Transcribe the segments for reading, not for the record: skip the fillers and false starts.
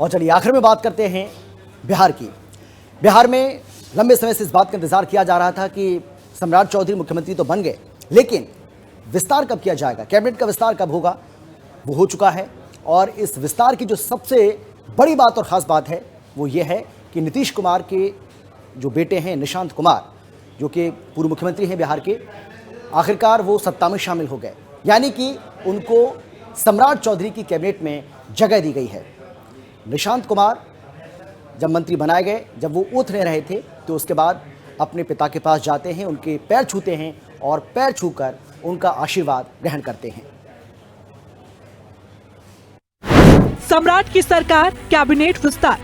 और चलिए आखिर में बात करते हैं बिहार की। बिहार में लंबे समय से इस बात का इंतजार किया जा रहा था कि सम्राट चौधरी मुख्यमंत्री तो बन गए, लेकिन विस्तार कब किया जाएगा, कैबिनेट का विस्तार कब होगा, वो हो चुका है। और इस विस्तार की जो सबसे बड़ी बात और ख़ास बात है वो ये है कि नीतीश कुमार के जो बेटे हैं निशांत कुमार, जो कि पूर्व मुख्यमंत्री हैं बिहार के, आखिरकार वो सत्ता में शामिल हो गए, यानी कि उनको सम्राट चौधरी की कैबिनेट में जगह दी गई है। निशांत कुमार जब मंत्री बनाए गए, जब वो ओथ ले रहे थे, तो उसके बाद अपने पिता के पास जाते हैं, उनके पैर छूते हैं और पैर छूकर उनका आशीर्वाद ग्रहण करते हैं। सम्राट की सरकार, कैबिनेट विस्तार,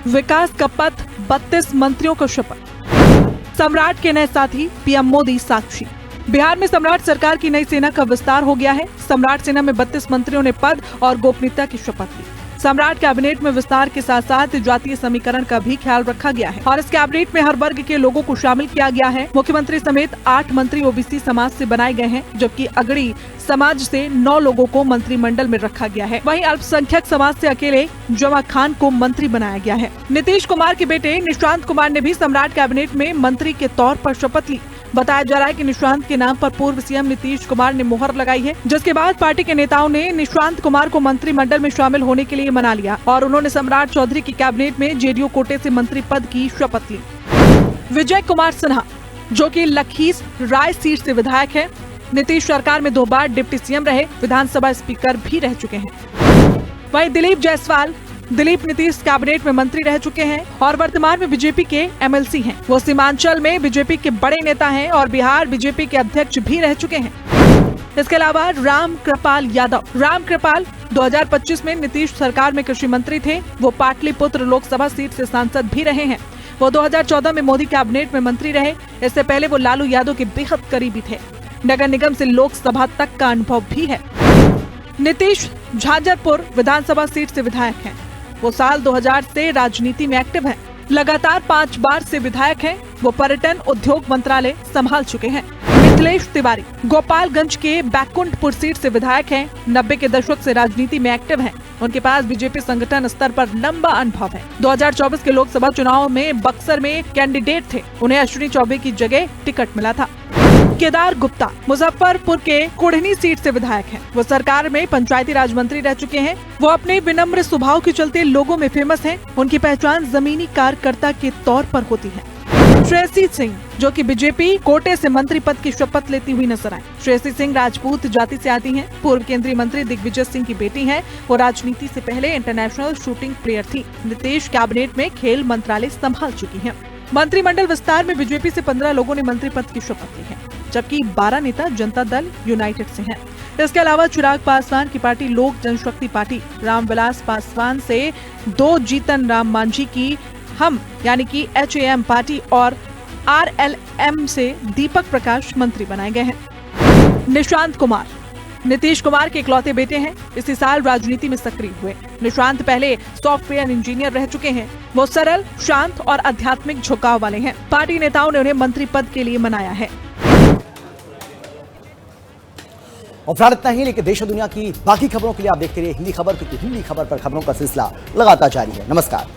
विकास का पथ, 32 मंत्रियों को शपथ। सम्राट के नए साथी पीएम मोदी साक्षी। बिहार में सम्राट सरकार की नई सेना का विस्तार हो गया है। सम्राट सेना में 32 मंत्रियों ने पद और गोपनीयता की शपथ ली। सम्राट कैबिनेट में विस्तार के साथ साथ जातीय समीकरण का भी ख्याल रखा गया है और इस कैबिनेट में हर वर्ग के लोगों को शामिल किया गया है। मुख्यमंत्री समेत 8 मंत्री ओबीसी समाज से बनाए गए हैं, जबकि अगड़ी समाज से 9 लोगों को मंत्रिमंडल में रखा गया है। वहीं अल्पसंख्यक समाज से अकेले जमा खान को मंत्री बनाया गया है। नीतीश कुमार के बेटे निशांत कुमार ने भी सम्राट कैबिनेट में मंत्री के तौर पर शपथ ली। बताया जा रहा है कि निशांत के नाम पर पूर्व सीएम नीतीश कुमार ने मुहर लगाई है, जिसके बाद पार्टी के नेताओं ने निशांत कुमार को मंत्रिमंडल में शामिल होने के लिए मना लिया और उन्होंने सम्राट चौधरी की कैबिनेट में जेडीयू कोटे से मंत्री पद की शपथ ली। विजय कुमार सिन्हा, जो कि लखीसराय सीट से विधायक है, नीतीश सरकार में 2 बार डिप्टी सीएम रहे, विधानसभा स्पीकर भी रह चुके हैं। वहीं दिलीप जायसवाल, दिलीप नीतीश कैबिनेट में मंत्री रह चुके हैं और वर्तमान में बीजेपी के एमएलसी हैं। वो सीमांचल में बीजेपी के बड़े नेता हैं और बिहार बीजेपी के अध्यक्ष भी रह चुके हैं। इसके अलावा राम कृपाल यादव, राम कृपाल 2025 में नीतीश सरकार में कृषि मंत्री थे। वो पाटलिपुत्र लोकसभा सीट से सांसद भी रहे हैं। वो 2014 में मोदी कैबिनेट में मंत्री रहे। इससे पहले वो लालू यादव के बेहद करीबी थे। नगर निगम से लोकसभा तक का अनुभव भी है। नीतीश झांझरपुर विधानसभा सीट से विधायक हैं। वो साल 2000 से राजनीति में एक्टिव हैं। लगातार 5 बार से विधायक हैं। वो पर्यटन उद्योग मंत्रालय संभाल चुके हैं। मिथिलेश तिवारी गोपालगंज के बैकुंठपुर सीट से विधायक हैं। 90 के दशक से राजनीति में एक्टिव हैं। उनके पास बीजेपी संगठन स्तर पर लंबा अनुभव है। 2024 के लोकसभा चुनाव में बक्सर में कैंडिडेट थे। उन्हें अश्विनी चौबे की जगह टिकट मिला था। केदार गुप्ता मुजफ्फरपुर के कुढ़नी सीट से विधायक हैं। वो सरकार में पंचायती राज मंत्री रह चुके हैं। वो अपने विनम्र स्वभाव के चलते लोगों में फेमस हैं। उनकी पहचान जमीनी कार्यकर्ता के तौर पर होती है। श्रेयसी सिंह, जो कि बीजेपी कोटे से मंत्री पद की शपथ लेती हुई नजर आए। श्रेयसी सिंह राजपूत जाति से आती हैं। पूर्व केंद्रीय मंत्री दिग्विजय सिंह की बेटी हैं। वो राजनीति से पहले इंटरनेशनल शूटिंग प्लेयर थी। नीतीश कैबिनेट में खेल मंत्रालय संभाल चुकी हैं। मंत्रिमंडल विस्तार में बीजेपी से 15 लोगों ने मंत्री पद की शपथ ली है, जबकि 12 नेता जनता दल यूनाइटेड से हैं। इसके अलावा चिराग पासवान की पार्टी लोक जनशक्ति पार्टी, रामविलास पासवान से 2 जीतन राम मांझी की हम यानी कि HAM पार्टी और RLM से दीपक प्रकाश मंत्री बनाए गए हैं। निशांत कुमार नीतीश कुमार के इकलौते बेटे हैं। इसी साल राजनीति में सक्रिय हुए। निशांत पहले सॉफ्टवेयर इंजीनियर रह चुके हैं। वो सरल, शांत और आध्यात्मिक झुकाव वाले हैं। पार्टी नेताओं ने उन्हें मंत्री पद के लिए मनाया है। और फिलहाल इतना ही, लेकिन देश और दुनिया की बाकी खबरों के लिए आप देखते रहिए हिंदी खबर, क्योंकि हिंदी खबर पर खबरों का सिलसिला लगातार जारी है। नमस्कार।